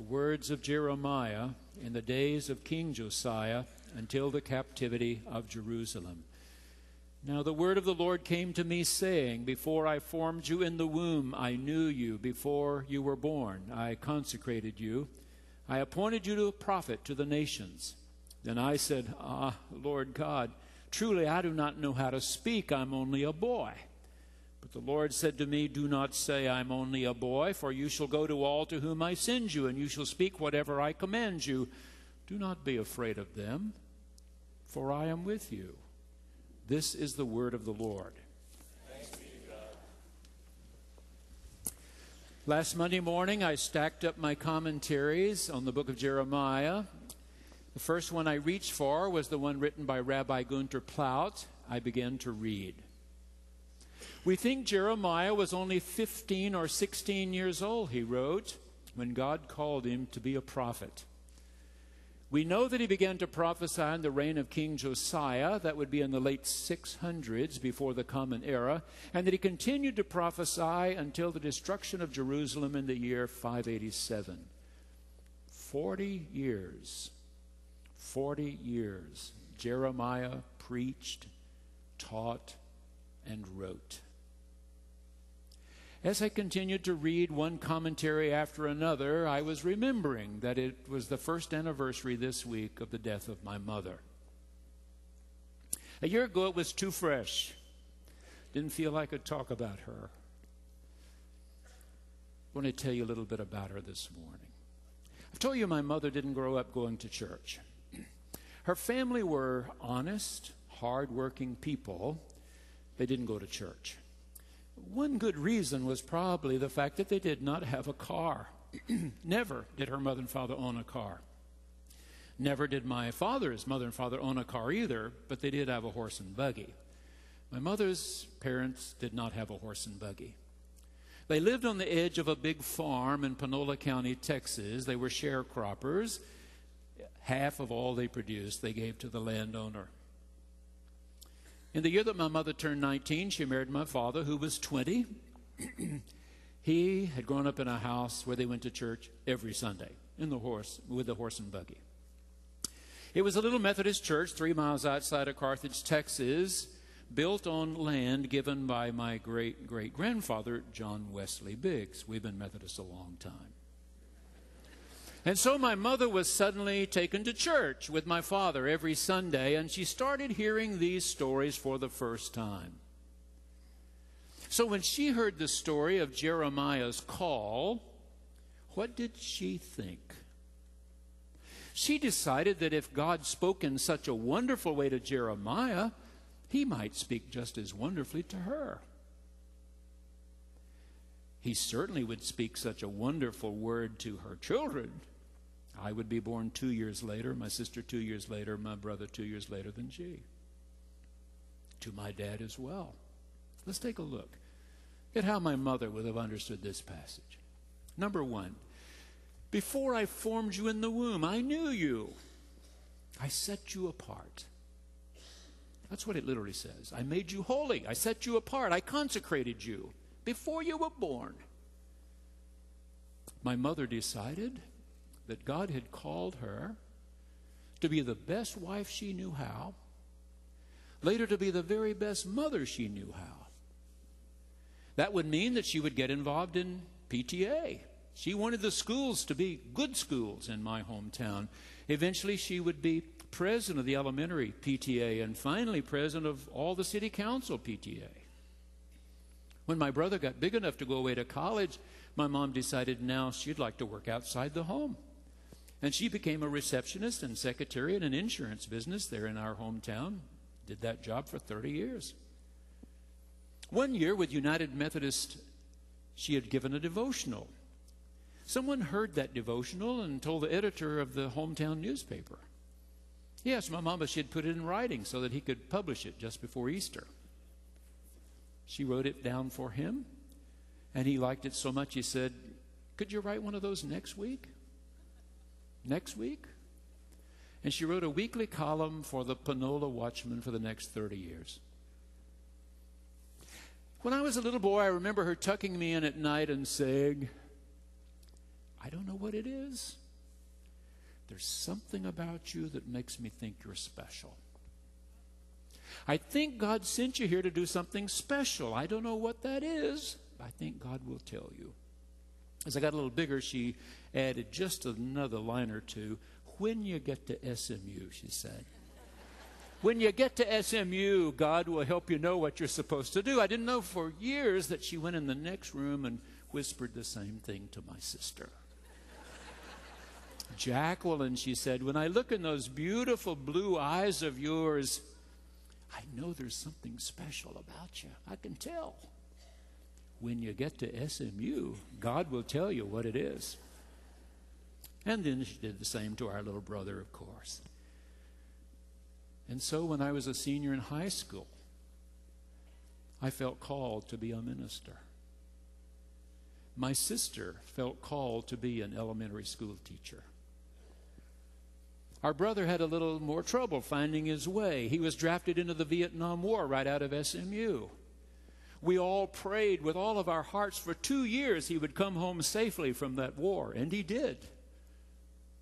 words of Jeremiah in the days of King Josiah until the captivity of Jerusalem. Now the word of the Lord came to me, saying, Before I formed you in the womb, I knew you. Before you were born, I consecrated you. I appointed you to a prophet to the nations. Then I said, Ah, Lord God, truly I do not know how to speak. I'm only a boy. But the Lord said to me, Do not say, I'm only a boy, for you shall go to all to whom I send you, and you shall speak whatever I command you. Do not be afraid of them, for I am with you. This is the word of the Lord. Thanks be to God. Last Monday morning, I stacked up my commentaries on the book of Jeremiah. The first one I reached for was the one written by Rabbi Gunther Plaut. I began to read. We think Jeremiah was only 15 or 16 years old, he wrote, when God called him to be a prophet. We know that he began to prophesy in the reign of King Josiah, that would be in the late 600s before the Common Era, and that he continued to prophesy until the destruction of Jerusalem in the year 587. 40 years. 40 years. Jeremiah preached, taught, and wrote. As I continued to read one commentary after another, I was remembering that it was the first anniversary this week of the death of my mother. A year ago, it was too fresh. Didn't feel I could talk about her. I want to tell you a little bit about her this morning. I've told you my mother didn't grow up going to church. Her family were honest, hard-working people. They didn't go to church. One good reason was probably the fact that they did not have a car. Never did her mother and father own a car. Never did my father's mother and father own a car either, but they did have a horse and buggy. My mother's parents did not have a horse and buggy. They lived on the edge of a big farm in Panola County, Texas. They were sharecroppers. Half of all they produced they gave to the landowner. In the year that my mother turned 19, she married my father, who was 20. He had grown up in a house where they went to church every Sunday with the horse and buggy. It was a little Methodist church 3 miles outside of Carthage, Texas, built on land given by my great-great-grandfather, John Wesley Biggs. We've been Methodists a long time. And so my mother was suddenly taken to church with my father every Sunday, and she started hearing these stories for the first time. So when she heard the story of Jeremiah's call, what did she think? She decided that if God spoke in such a wonderful way to Jeremiah, he might speak just as wonderfully to her. He certainly would speak such a wonderful word to her children. I would be born 2 years later, my sister 2 years later, my brother 2 years later than she. To my dad as well. Let's take a look at how my mother would have understood this passage. Number one, before I formed you in the womb, I knew you. I set you apart. That's what it literally says. I made you holy. I set you apart. I consecrated you before you were born. My mother decided that God had called her to be the best wife she knew how, later to be the very best mother she knew how. That would mean that she would get involved in PTA. She wanted the schools to be good schools in my hometown. Eventually she would be president of the elementary PTA and finally president of all the city council PTA. When my brother got big enough to go away to college, my mom decided now she'd like to work outside the home. And she became a receptionist and secretary in an insurance business there in our hometown. Did that job for 30 years. One year with United Methodist, she had given a devotional. Someone heard that devotional and told the editor of the hometown newspaper. He asked my mom if she had put it in writing so that he could publish it just before Easter. She wrote it down for him, and he liked it so much he said, "Could you write one of those next week?" Next week? And she wrote a weekly column for the Panola Watchman for the next 30 years. When I was a little boy, I remember her tucking me in at night and saying, I don't know what it is. There's something about you that makes me think you're special. I think God sent you here to do something special. I don't know what that is. I think God will tell you. As I got a little bigger, she added just another line or two. When you get to SMU, she said. When you get to SMU, God will help you know what you're supposed to do. I didn't know for years that she went in the next room and whispered the same thing to my sister. Jacqueline, she said, when I look in those beautiful blue eyes of yours, I know there's something special about you. I can tell. When you get to SMU, God will tell you what it is. And then she did the same to our little brother, of course. And so when I was a senior in high school, I felt called to be a minister. My sister felt called to be an elementary school teacher. Our brother had a little more trouble finding his way. He was drafted into the Vietnam War right out of SMU. We all prayed with all of our hearts for 2 years he would come home safely from that war, and he did.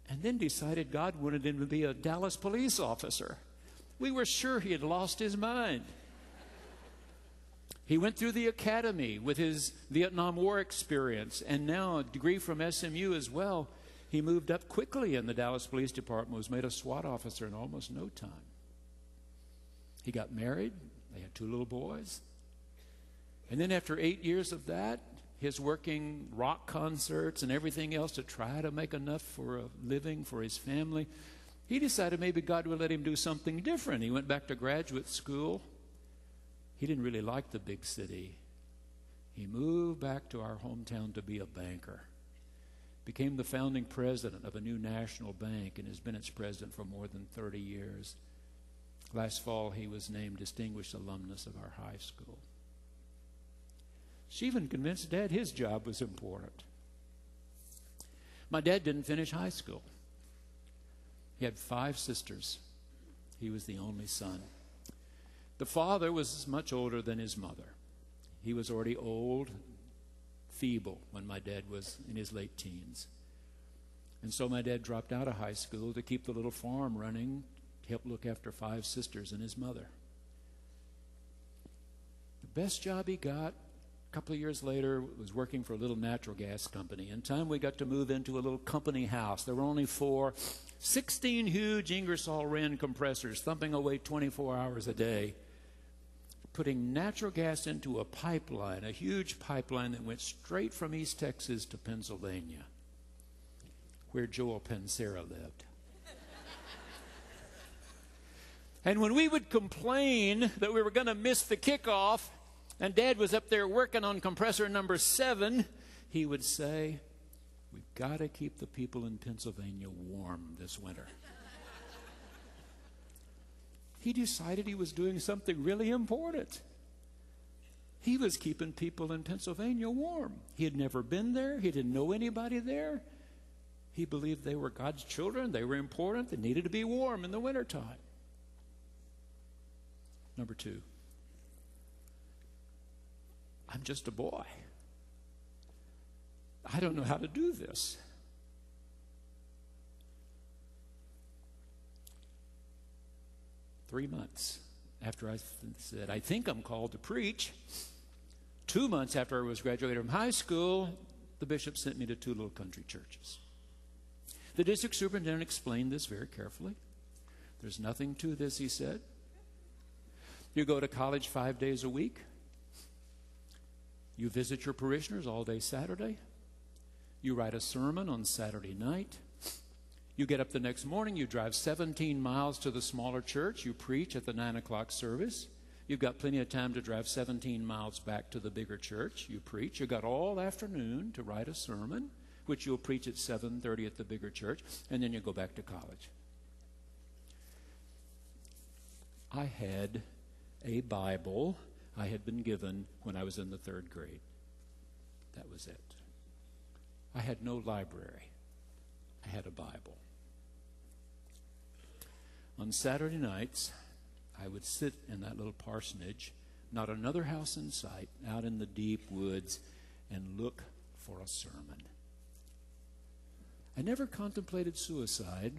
And then decided God wanted him to be a Dallas police officer. We were sure he had lost his mind. He went through the academy with his Vietnam War experience, and now a degree from SMU as well. He moved up quickly in the Dallas Police Department, was made a SWAT officer in almost no time. He got married. They had 2 little boys. And then after 8 years of that, his working rock concerts and everything else to try to make enough for a living for his family, he decided maybe God would let him do something different. He went back to graduate school. He didn't really like the big city. He moved back to our hometown to be a banker. Became the founding president of a new national bank and has been its president for more than 30 years. Last fall, he was named Distinguished Alumnus of our high school. She even convinced Dad his job was important. My dad didn't finish high school. He had 5 sisters. He was the only son. The father was much older than his mother. He was already old, feeble when my dad was in his late teens. And so my dad dropped out of high school to keep the little farm running, to help look after 5 sisters and his mother. The best job he got, a couple of years later, was working for a little natural gas company. In time, we got to move into a little company house. There were only 4, 16 huge Ingersoll Rand compressors thumping away 24 hours a day, putting natural gas into a pipeline, a huge pipeline that went straight from East Texas to Pennsylvania, where Joel Pansera lived. And when we would complain that we were going to miss the kickoff, and Dad was up there working on compressor number 7, he would say, "We've got to keep the people in Pennsylvania warm this winter." He decided he was doing something really important. He was keeping people in Pennsylvania warm. He had never been there. He didn't know anybody there. He believed they were God's children. They were important. They needed to be warm in the wintertime. Number 2, I'm just a boy. I don't know how to do this. Three months after I said, I think I'm called to preach, 2 months after I was graduated from high school, the bishop sent me to 2 little country churches. The district superintendent explained this very carefully. There's nothing to this, he said. You go to college 5 days a week. You visit your parishioners all day Saturday. You write a sermon on Saturday night. You get up the next morning, you drive 17 miles to the smaller church, you preach at the 9 o'clock service. You've got plenty of time to drive 17 miles back to the bigger church, you preach. You've got all afternoon to write a sermon, which you'll preach at 7:30 at the bigger church, and then you go back to college. I had a Bible I had been given when I was in the 3rd grade. That was it. I had no library. I had a Bible. On Saturday nights, I would sit in that little parsonage, not another house in sight, out in the deep woods, and look for a sermon. I never contemplated suicide,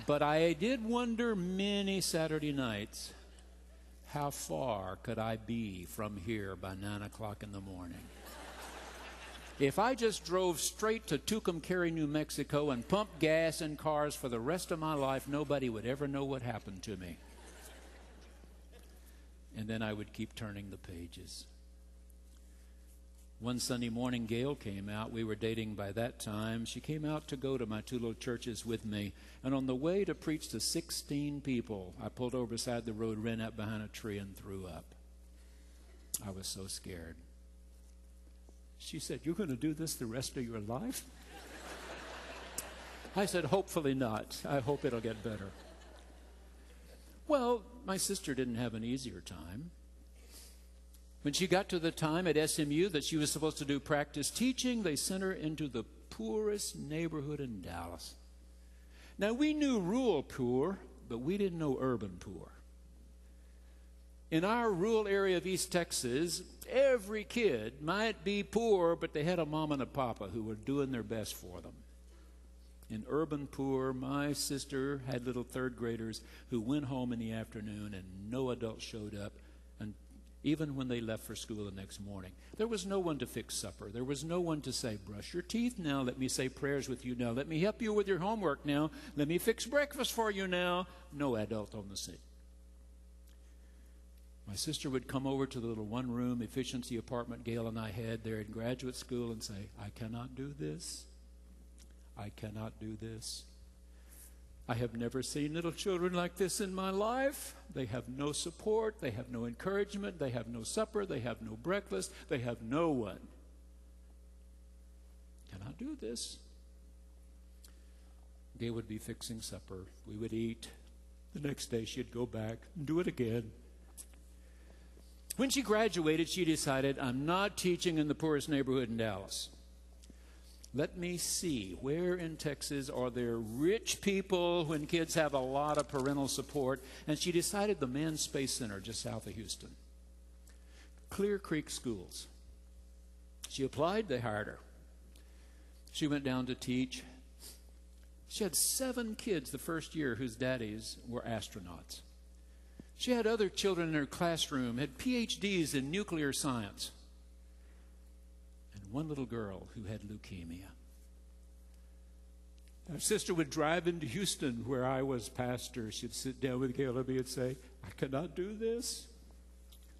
but I did wonder many Saturday nights, how far could I be from here by 9 o'clock in the morning? If I just drove straight to Tucumcari, New Mexico, and pumped gas in cars for the rest of my life, nobody would ever know what happened to me. And then I would keep turning the pages. One Sunday morning, Gail came out. We were dating by that time. She came out to go to my two little churches with me. And on the way to preach to 16 people, I pulled over beside the road, ran up behind a tree, and threw up. I was so scared. She said, "You're going to do this the rest of your life?" I said, "Hopefully not. I hope it'll get better." Well, my sister didn't have an easier time. When she got to the time at SMU that she was supposed to do practice teaching, they sent her into the poorest neighborhood in Dallas. Now, we knew rural poor, but we didn't know urban poor. In our rural area of East Texas, every kid might be poor, but they had a mom and a papa who were doing their best for them. In urban poor, my sister had little third graders who went home in the afternoon and no adult showed up, and even when they left for school the next morning. There was no one to fix supper. There was no one to say, "Brush your teeth now. Let me say prayers with you now. Let me help you with your homework now. Let me fix breakfast for you now." No adult on the scene. My sister would come over to the little one-room efficiency apartment Gail and I had there in graduate school and say, "I cannot do this. I cannot do this. I have never seen little children like this in my life. They have no support. They have no encouragement. They have no supper. They have no breakfast. They have no one. Cannot do this." Gail would be fixing supper. We would eat. The next day she'd go back and do it again. When she graduated, she decided, "I'm not teaching in the poorest neighborhood in Dallas. Let me see, where in Texas are there rich people when kids have a lot of parental support?" And she decided the Mann Space Center just south of Houston. Clear Creek Schools. She applied, they hired her. She went down to teach. She had 7 kids the first year whose daddies were astronauts. She had other children in her classroom, had PhDs in nuclear science, and one little girl who had leukemia. Our sister would drive into Houston, where I was pastor. She'd sit down with Gail and me and say, "I cannot do this.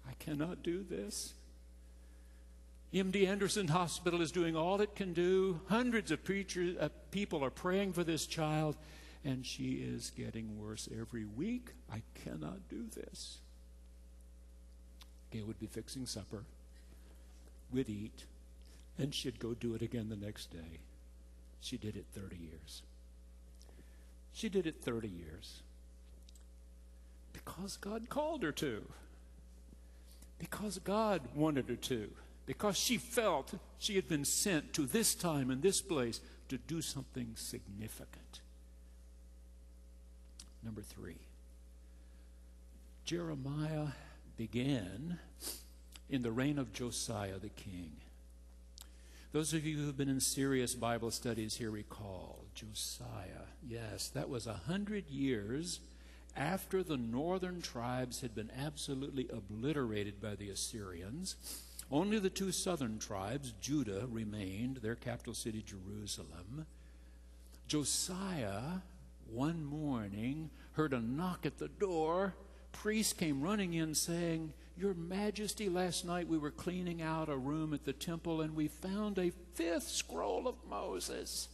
I cannot do this. MD Anderson Hospital is doing all it can do. Hundreds of people are praying for this child, and she is getting worse every week. I cannot do this." Gail would be fixing supper. We'd eat, and she'd go do it again the next day. She did it 30 years. She did it 30 years. Because God called her to. Because God wanted her to. Because she felt she had been sent to this time and this place to do something significant. Number 3, Jeremiah began in the reign of Josiah the king. Those of you who have been in serious Bible studies here recall Josiah. Yes, that was 100 years after the northern tribes had been absolutely obliterated by the Assyrians. Only the 2 southern tribes, Judah, remained, their capital city Jerusalem. Josiah, one morning, heard a knock at the door. Priest came running in saying, "Your Majesty, last night we were cleaning out a room at the temple and we found a 5th scroll of Moses."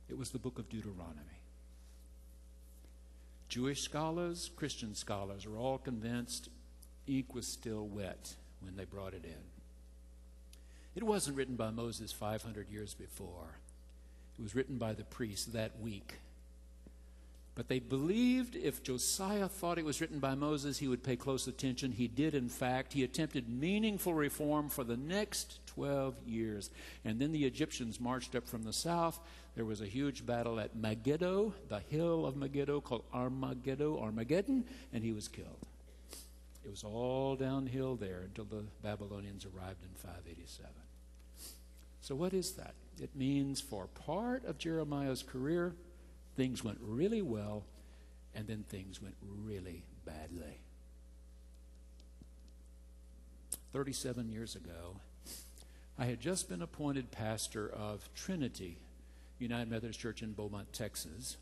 It was the book of Deuteronomy. Jewish scholars, Christian scholars are all convinced ink was still wet when they brought it in. It wasn't written by Moses 500 years before. It was written by the priests that week. But they believed if Josiah thought it was written by Moses, he would pay close attention. He did, in fact. He attempted meaningful reform for the next 12 years. And then the Egyptians marched up from the south. There was a huge battle at Megiddo, the hill of Megiddo called Armageddon, and he was killed. It was all downhill there until the Babylonians arrived in 587. So what is that? It means for part of Jeremiah's career, things went really well, and then things went really badly. 37 years ago, I had just been appointed pastor of Trinity United Methodist Church in Beaumont, Texas.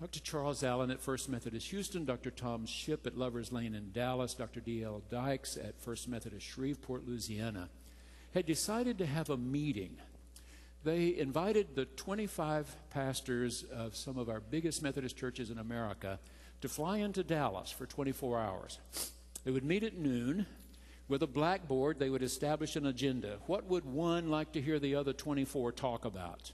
Dr. Charles Allen at First Methodist Houston, Dr. Tom Shipp at Lovers Lane in Dallas, Dr. D.L. Dykes at First Methodist Shreveport, Louisiana, had decided to have a meeting. They invited the 25 pastors of some of our biggest Methodist churches in America to fly into Dallas for 24 hours. They would meet at noon. With a blackboard, they would establish an agenda. What would one like to hear the other 24 talk about?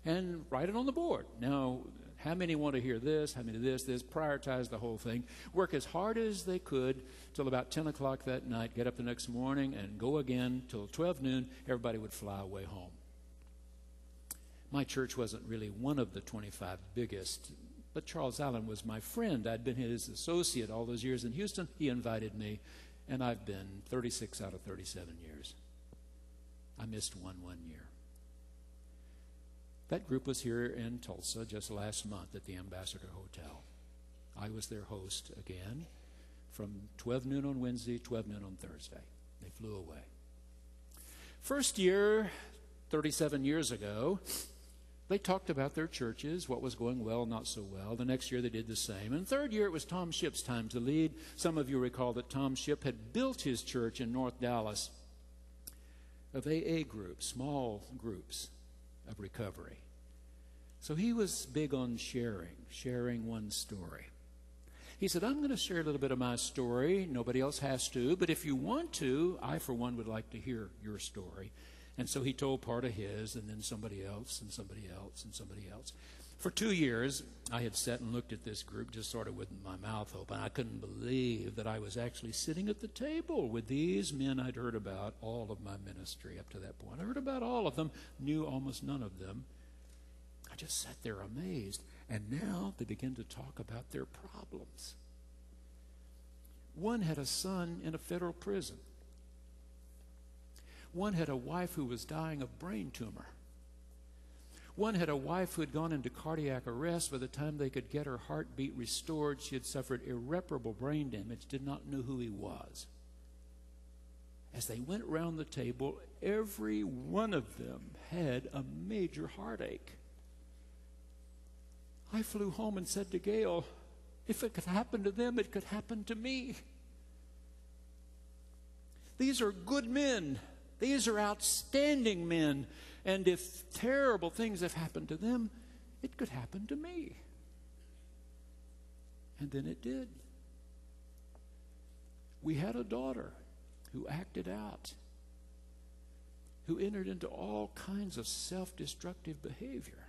And write it on the board. Now, how many want to hear this? How many this? Prioritize the whole thing. Work as hard as they could till about 10 o'clock that night. Get up the next morning and go again till 12 noon. Everybody would fly away home. My church wasn't really one of the 25 biggest, but Charles Allen was my friend. I'd been his associate all those years in Houston. He invited me, and I've been 36 out of 37 years. I missed one year. That group was here in Tulsa just last month at the Ambassador Hotel. I was their host again from 12 noon on Wednesday, 12 noon on Thursday. They flew away. First year, 37 years ago, they talked about their churches, what was going well, not so well. The next year they did the same. And third year it was Tom Shipp's time to lead. Some of you recall that Tom Shipp had built his church in North Dallas of AA groups, small groups of recovery. So he was big on sharing one story. He said, I'm going to share a little bit of my story. Nobody else has to, but if you want to, I for one would like to hear your story. And so he told part of his, and then somebody else, and somebody else, and somebody else. For 2 years, I had sat and looked at this group just sort of with my mouth open. I couldn't believe that I was actually sitting at the table with these men I'd heard about all of my ministry up to that point. I heard about all of them, knew almost none of them. I just sat there amazed. And now they begin to talk about their problems. One had a son in a federal prison. One had a wife who was dying of brain tumor. One had a wife who had gone into cardiac arrest. By the time they could get her heartbeat restored, she had suffered irreparable brain damage, did not know who he was. As they went around the table, every one of them had a major heartache. I flew home and said to Gail, if it could happen to them, it could happen to me. These are good men. These are outstanding men. And if terrible things have happened to them, it could happen to me. And then it did. We had a daughter who acted out, who entered into all kinds of self-destructive behavior,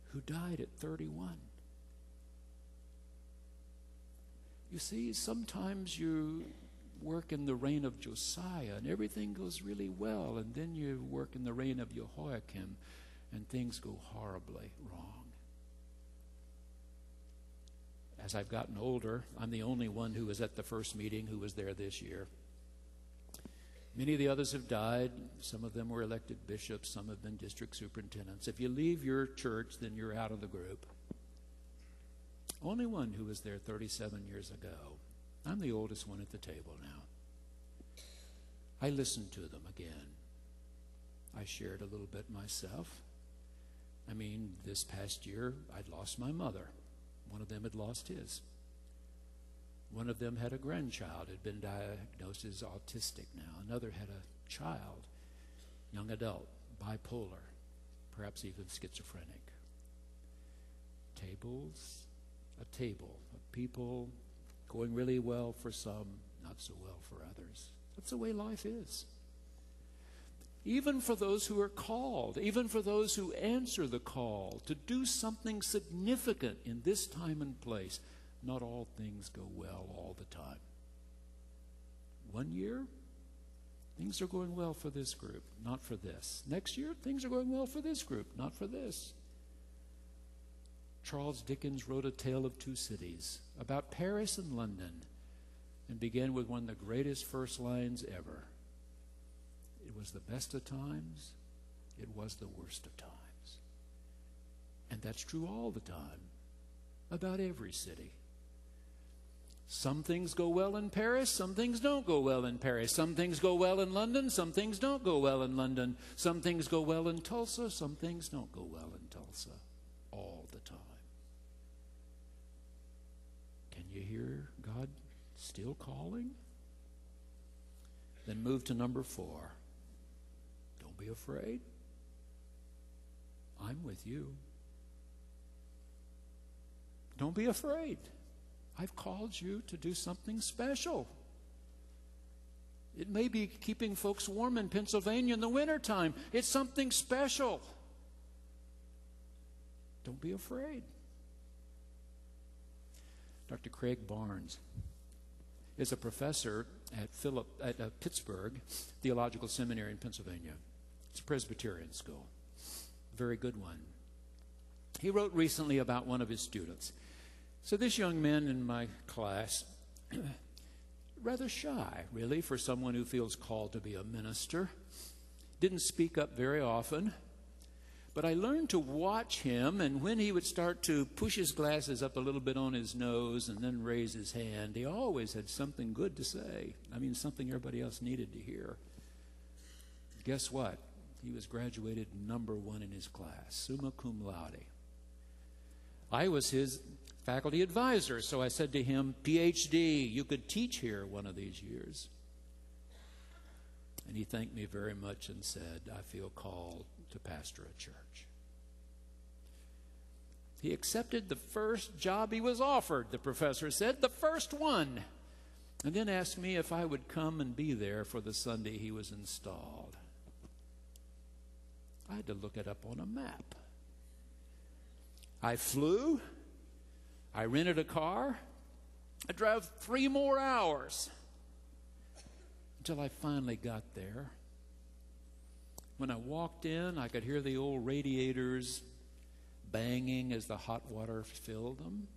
who died at 31. You see, sometimes you work in the reign of Josiah and everything goes really well, and then you work in the reign of Jehoiakim and things go horribly wrong. As I've gotten older, I'm the only one who was at the first meeting who was there this year. Many of the others have died. Some of them were elected bishops. Some have been district superintendents. If you leave your church, then you're out of the group. Only one who was there 37 years ago. I'm the oldest one at the table now. I listened to them again. I shared a little bit myself. I mean, this past year, I'd lost my mother. One of them had lost his. One of them had a grandchild, had been diagnosed as autistic now. Another had a child, young adult, bipolar, perhaps even schizophrenic. A table of people going really well for some, not so well for others. That's the way life is. Even for those who are called, even for those who answer the call to do something significant in this time and place, not all things go well all the time. 1 year, things are going well for this group, not for this. Next year, things are going well for this group, not for this. Charles Dickens wrote A Tale of Two Cities about Paris and London and began with one of the greatest first lines ever. It was the best of times. It was the worst of times. And that's true all the time, about every city. Some things go well in Paris, some things don't go well in Paris. Some things go well in London, some things don't go well in London. Some things go well in Tulsa, some things don't go well in Tulsa. All the time. Can you hear God still calling? Then move to number 4. Don't be afraid. I'm with you. Don't be afraid. I've called you to do something special. It may be keeping folks warm in Pennsylvania in the wintertime. It's something special. Don't be afraid. Dr. Craig Barnes is a professor at Pittsburgh Theological Seminary in Pennsylvania. It's a Presbyterian school. Very good one. He wrote recently about one of his students. So this young man in my class, rather shy, really, for someone who feels called to be a minister, didn't speak up very often. But I learned to watch him, and when he would start to push his glasses up a little bit on his nose and then raise his hand, he always had something good to say. I mean, something everybody else needed to hear. Guess what? He was graduated number 1 in his class, summa cum laude. I was his faculty advisor, so I said to him, PhD, you could teach here one of these years. And he thanked me very much and said, I feel called to pastor a church. He accepted the first job he was offered, the professor said, the first one, and then asked me if I would come and be there for the Sunday he was installed. I had to look it up on a map. I flew. I rented a car. I drove 3 more hours until I finally got there. When I walked in, I could hear the old radiators banging as the hot water filled them.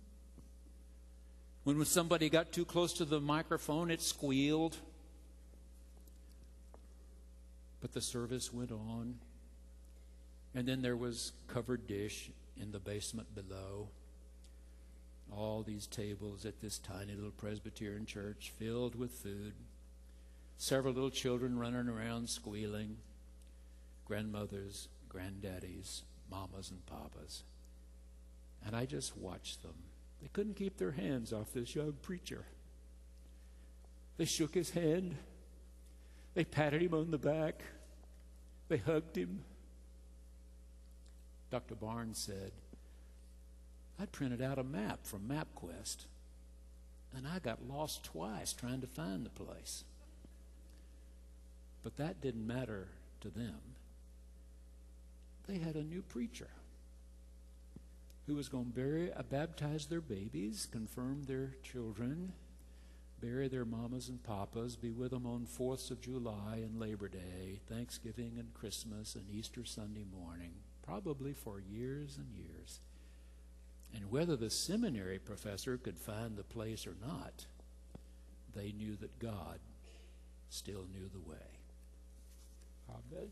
When somebody got too close to the microphone, it squealed. But the service went on. And then there was covered dish in the basement below. All these tables at this tiny little Presbyterian church filled with food. Several little children running around squealing. Grandmothers, granddaddies, mamas and papas. And I just watched them. They couldn't keep their hands off this young preacher. They shook his hand. They patted him on the back. They hugged him. Dr. Barnes said, I printed out a map from MapQuest, and I got lost twice trying to find the place. But that didn't matter to them. They had a new preacher who was going to baptize their babies, confirm their children, bury their mamas and papas, be with them on 4th of July and Labor Day, Thanksgiving and Christmas and Easter Sunday morning, probably for years and years. And whether the seminary professor could find the place or not, they knew that God still knew the way. Amen.